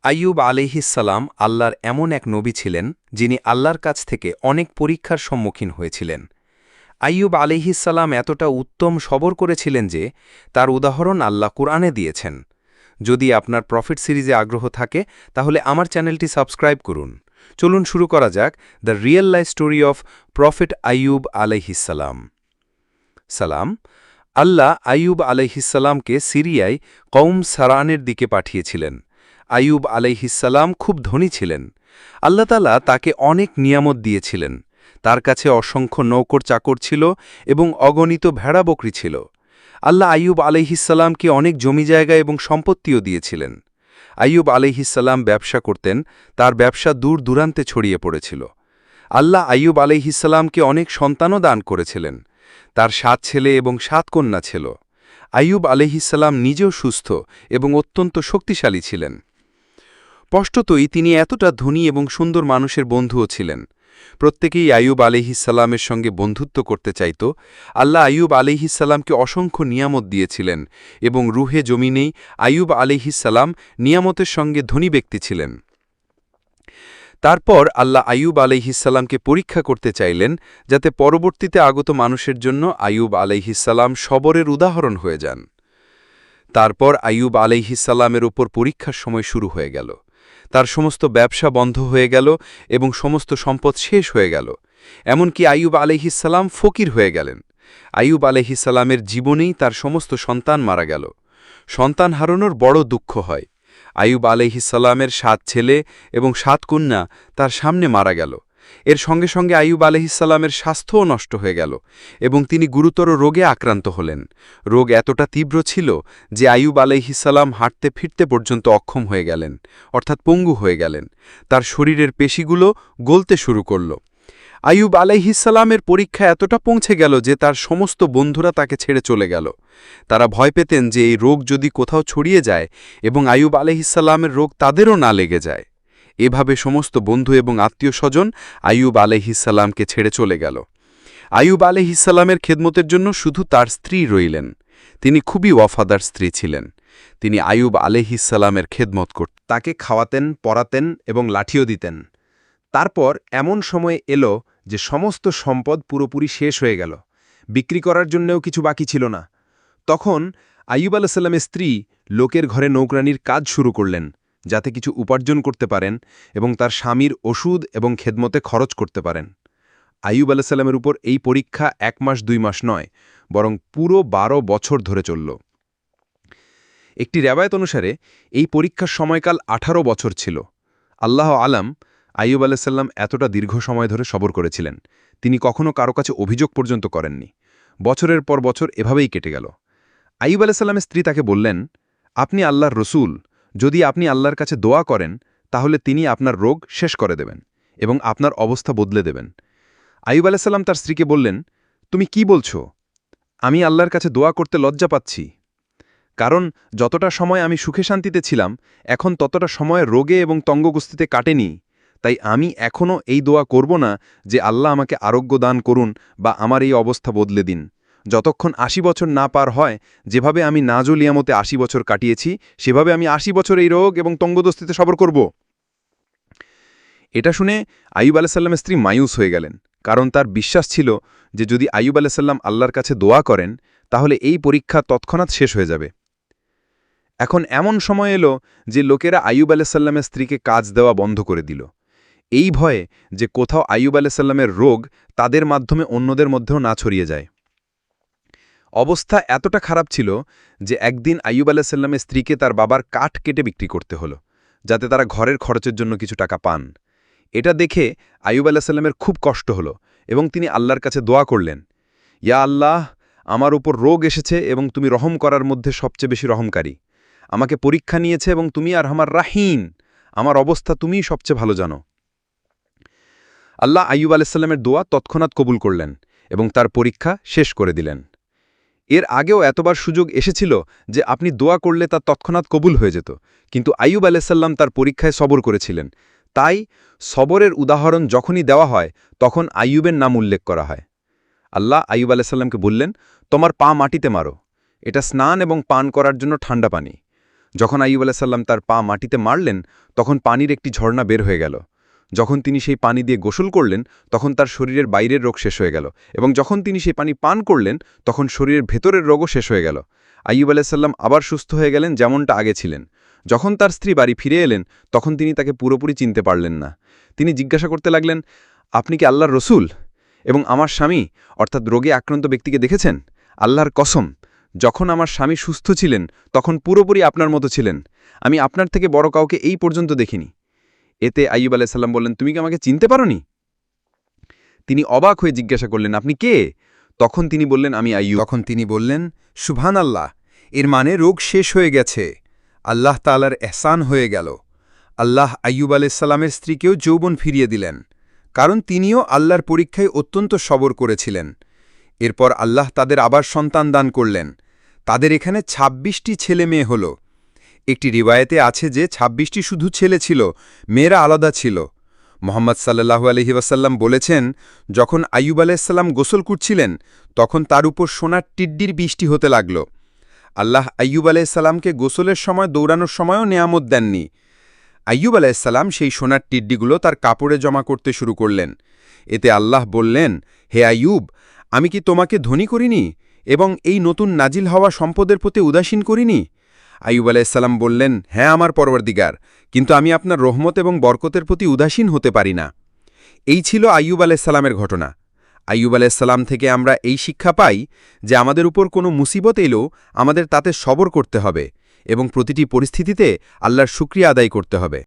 আইয়ুব আলাইহিসসালাম আল্লাহর এমন এক নবী ছিলেন যিনি আল্লাহর কাছ থেকে অনেক পরীক্ষার সম্মুখীন হয়েছিলেন। আইয়ুব আলাইহিসসালাম এতটা উত্তম সবর করেছিলেন যে তার উদাহরণ আল্লাহ কুরআনে দিয়েছেন। যদি আপনার প্রফিট সিরিজে আগ্রহ থাকে তাহলে আমার চ্যানেলটি সাবস্ক্রাইব করুন। চলুন শুরু করা যাক the real life story of prophet Ayub আলাইহিসসালাম। সালাম। আল্লাহ আইয়ুব আলাইহিসসালামকে সিরিয়ায় কওম সারানের দিকে পাঠিয়েছিলেন। আইয়ুব আলাইহিসসালাম খুব ধনী ছিলেন। আল্লাহ তাআলা তাকে অনেক নিয়ামত দিয়েছিলেন। তার কাছে অসংখ্য নৌকর চাকর ছিল এবং অগণিত ভেড়া বকরি ছিল। আল্লাহ আইয়ুব আলাইহিসসালামকে অনেক জমি জায়গা এবং সম্পত্তিও দিয়েছিলেন। আইয়ুব আলাইহিসসালাম ব্যবসা করতেন, তার ব্যবসা দূর দূরান্তে ছড়িয়ে পড়েছিল। আল্লাহ আইয়ুব আলাইহিসসালামকে অনেক সন্তানও দান করেছিলেন। তার ৭ ছেলে এবং ৭ কন্যা ছিল। আইয়ুব আলাইহিসসালাম নিজেও সুস্থ এবং অত্যন্ত শক্তিশালী ছিলেন। স্পষ্টতই তিনি এতটা ধনী এবং সুন্দর মানুষের বন্ধুও ছিলেন। প্রত্যেকেই আইয়ুব আলাইহিসসালামের সঙ্গে বন্ধুত্ব করতে চাইত। আল্লাহ আইয়ুব আলাইহিসসালামকে অসংখ্য নিয়ামত দিয়েছিলেন এবং রুহে জমিনেই আইয়ুব আলাইহিসসালাম নিয়ামতের সঙ্গে ধনী ব্যক্তি ছিলেন। তারপর আল্লাহ আইয়ুব আলাইহিসসালামকে পরীক্ষা করতে চাইলেন, যাতে পরবর্তীতে আগত মানুষের জন্য আইয়ুব আলাইহিসসালাম সবরের উদাহরণ হয়ে যান। তারপর আইয়ুব আলাইহিসসালামের উপর পরীক্ষার সময় শুরু হয়ে গেল। তার সমস্ত ব্যবসা বন্ধ হয়ে গেল এবং সমস্ত সম্পদ শেষ হয়ে গেল। এমনকি আইয়ুব আলাইহিসসালাম ফকির হয়ে গেলেন। আইয়ুব আলাইহিসসালামের জীবনেই তার সমস্ত সন্তান মারা গেল। সন্তান হারানোর বড় দুঃখ হয়। আইয়ুব আলাইহিসসালামের ৭ ছেলে এবং ৭ কন্যা তার সামনে মারা গেল। এর সঙ্গে সঙ্গে আইয়ুব আলাইহিসসালামের স্বাস্থ্যও নষ্ট হয়ে গেল এবং তিনি গুরুতর রোগে আক্রান্ত হলেন। রোগ এতটা তীব্র ছিল যে আইয়ুব আলাইহিসসালাম হাঁটতে ফিরতে পর্যন্ত অক্ষম হয়ে গেলেন, অর্থাৎ পঙ্গু হয়ে গেলেন। তার শরীরের পেশিগুলো গলতে শুরু করল। আইয়ুব আলাইহিসসালামের পরীক্ষা এতটা পৌঁছে গেল যে তার সমস্ত বন্ধুরা তাকে ছেড়ে চলে গেল। তারা ভয় পেতেন যে এই রোগ যদি কোথাও ছড়িয়ে যায় এবং আইয়ুব আলাইহিসসালামের রোগ তাদেরও না লেগে যায়। এভাবে সমস্ত বন্ধু এবং আত্মীয় স্বজন আইয়ুব আলাইহিসসালামকে ছেড়ে চলে গেল। আইয়ুব আলাইহিসসালামের খেদমতের জন্য শুধু তার স্ত্রী রইলেন। তিনি খুবই ওয়াফাদার স্ত্রী ছিলেন। তিনি আইয়ুব আলাইহিসসালামের খেদমত করতেন, তাকে খাওয়াতেন, পরাতেন এবং লাঠিও দিতেন। তারপর এমন সময় এলো যে সমস্ত সম্পদ পুরোপুরি শেষ হয়ে গেল। বিক্রি করার জন্যও কিছু বাকি ছিল না। তখন আইয়ুব আলাইহিসসালামের স্ত্রী লোকের ঘরে নৌকরানির কাজ শুরু করলেন, যাতে কিছু উপার্জন করতে পারেন এবং তার স্বামীর ওষুধ এবং খেদমতে খরচ করতে পারেন। আইয়ুব আলাইহিসসালামের উপর এই পরীক্ষা ১ মাস ২ মাস নয়, বরং পুরো ১২ বছর ধরে চলল। একটি রেওয়ায়েত অনুসারে এই পরীক্ষার সময়কাল ১৮ বছর ছিল। আল্লাহ আলাম, আইয়ুব আলাইহিসসালাম এতটা দীর্ঘ সময় ধরে সবর করেছিলেন। তিনি কখনো কারো কাছে অভিযোগ পর্যন্ত করেননি। বছরের পর বছর এভাবেই কেটে গেল। আইয়ুব আলাইহিসসালামের স্ত্রী তাকে বললেন, আপনি আল্লাহর রসুল, যদি আপনি আল্লাহর কাছে দোয়া করেন তাহলে তিনি আপনার রোগ শেষ করে দেবেন এবং আপনার অবস্থা বদলে দেবেন। আইয়ুব আলাইহিসসালাম তার স্ত্রীকে বললেন, তুমি কি বলছো? আমি আল্লাহর কাছে দোয়া করতে লজ্জা পাচ্ছি, কারণ যতটা সময় আমি সুখে শান্তিতে ছিলাম এখন ততটা সময় রোগে এবং তঙ্গগস্তিতে কাটেনি। তাই আমি এখনও এই দোয়া করব না যে আল্লাহ আমাকে আরোগ্য দান করুন বা আমার এই অবস্থা বদলে দিন, যতক্ষণ ৮০ বছর না পার হয়। যেভাবে আমি নাজুল ইয়ামতে ৮০ বছর কাটিয়েছি সেভাবে আমি ৮০ বছর এই রোগ এবং তঙ্গদস্তিতে সবর করব। এটা শুনে আইয়ুব আলাইহিসসালামের স্ত্রী মায়ুস হয়ে গেলেন, কারণ তার বিশ্বাস ছিল যে যদি আইয়ুব আলাইহিসসালাম আল্লাহর কাছে দোয়া করেন তাহলে এই পরীক্ষা তৎক্ষণাৎ শেষ হয়ে যাবে। এখন এমন সময় এলো যে লোকেরা আইয়ুব আলাইহিসসালামের স্ত্রীকে কাজ দেওয়া বন্ধ করে দিল, এই ভয়ে যে কোথাও আইয়ুব আলাইহিসসালামের রোগ তাদের মাধ্যমে অন্যদের মধ্যেও না ছড়িয়ে যায়। অবস্থা এতটা খারাপ ছিল যে একদিন আইয়ুব আলাইহিসসালামের স্ত্রীকে তার বাবার কাঠ কেটে বিক্রি করতে হলো, যাতে তারা ঘরের খরচের জন্য কিছু টাকা পান। এটা দেখে আইয়ুব আলাইহিসসালামের খুব কষ্ট হলো এবং তিনি আল্লাহর কাছে দোয়া করলেন, ইয়া আল্লাহ, আমার উপর রোগ এসেছে এবং তুমি রহম করার মধ্যে সবচেয়ে বেশি রহমকারী। আমাকে পরীক্ষা নিয়েছে এবং তুমি আর আমার রাহিম, আমার অবস্থা তুমিই সবচেয়ে ভালো জানো। আল্লাহ আইয়ুব আলাইহিসসালামের দোয়া তৎক্ষণাৎ কবুল করলেন এবং তার পরীক্ষা শেষ করে দিলেন। এর আগেও এতবার সুযোগ এসেছিল যে আপনি দোয়া করলে তা তৎক্ষণাৎ কবুল হয়ে যেত, কিন্তু আইয়ুব আলাইহিসসালাম তার পরীক্ষায় সবর করেছিলেন। তাই সবরের উদাহরণ যখনই দেওয়া হয় তখন আইয়ুবের নাম উল্লেখ করা হয়। আল্লাহ আইয়ুব আলাইহিসসালামকে বললেন, তোমার পা মাটিতে মারো, এটা স্নান এবং পান করার জন্য ঠান্ডা পানি। যখন আইয়ুব আলাইহিস তার পা মাটিতে মারলেন তখন পানির একটি ঝর্ণা বের হয়ে গেল। যখন তিনি সেই পানি দিয়ে গোসল করলেন তখন তার শরীরের বাইরের রোগ শেষ হয়ে গেল, এবং যখন তিনি সেই পানি পান করলেন তখন শরীরের ভেতরের রোগও শেষ হয়ে গেল। আইয়ুব আলাইহিস আবার সুস্থ হয়ে গেলেন যেমনটা আগে ছিলেন। যখন তার স্ত্রী বাড়ি ফিরে এলেন তখন তিনি তাকে পুরোপুরি চিনতে পারলেন না। তিনি জিজ্ঞাসা করতে লাগলেন, আপনি কি আল্লাহর রসূল? এবং আমার স্বামী অর্থাৎ রোগে আক্রান্ত ব্যক্তিকে দেখেছেন? আল্লাহর কসম, যখন আমার স্বামী সুস্থ ছিলেন তখন পুরোপুরি আপনার মতো ছিলেন। আমি আপনার থেকে বড় কাউকে এই পর্যন্ত দেখিনি। এতে আইয়ুব আলাইহিস সালাম বললেন, তুমি কি আমাকে চিনতে পারোনি? তিনি অবাক হয়ে জিজ্ঞাসা করলেন, আপনি কে? তখন তিনি বললেন, আমি আইয়ুব। তখন তিনি বললেন, সুবহানাল্লাহ, এর মানে রোগ শেষ হয়ে গেছে, আল্লাহ তাআলার এহসান হয়ে গেল। আল্লাহ আইয়ুব আলাইহিস সালামের স্ত্রীকেও যৌবন ফিরিয়ে দিলেন, কারণ তিনিও আল্লাহর পরীক্ষায় অত্যন্ত সবর করেছিলেন। এরপর আল্লাহ তাদের আবার সন্তান দান করলেন। তাদের এখানে ২৬টি ছেলে মেয়ে হল। একটি রিওয়ায়েতে আছে যে ২৬টি শুধু ছেলে ছিল, মেয়েরা আলাদা ছিল। মোহাম্মদ সাল্লাল্লাহু আলাইহি ওয়াসাল্লাম বলেছেন, যখন আইয়ুব আলাইহিস সালাম গোসল করছিলেন তখন তার উপর সোনার টিড্ডির বৃষ্টি হতে লাগল। আল্লাহ আইয়ুব আলাইহিস সালামকে গোসলের সময় দৌড়ানোর সময়ও নেয়ামত দেননি। আইয়ুব আলাইহিস সালাম সেই সোনার টিড্ডিগুলো তার কাপড়ে জমা করতে শুরু করলেন। এতে আল্লাহ বললেন, হে আইয়ুব, আমি কি তোমাকে ধনী করিনি এবং এই নতুন নাজিল হওয়া সম্পদের প্রতি উদাসীন করিনি? আইয়ুব আলাইহিস সালাম বললেন, হ্যাঁ আমার পরওয়ারদিগার, কিন্তু আমি আপনার রহমত এবং বরকতের প্রতি উদাসীন হতে পারি না। এই ছিল আইয়ুব আলাইহিস সালামের ঘটনা। আইয়ুব আলাইহিস সালাম থেকে আমরা এই শিক্ষা পাই যে আমাদের উপর কোনো মুসিবত এলেও আমাদের তাতে সবর করতে হবে এবং প্রতিটি পরিস্থিতিতে আল্লাহর শুকরিয়া আদায় করতে হবে।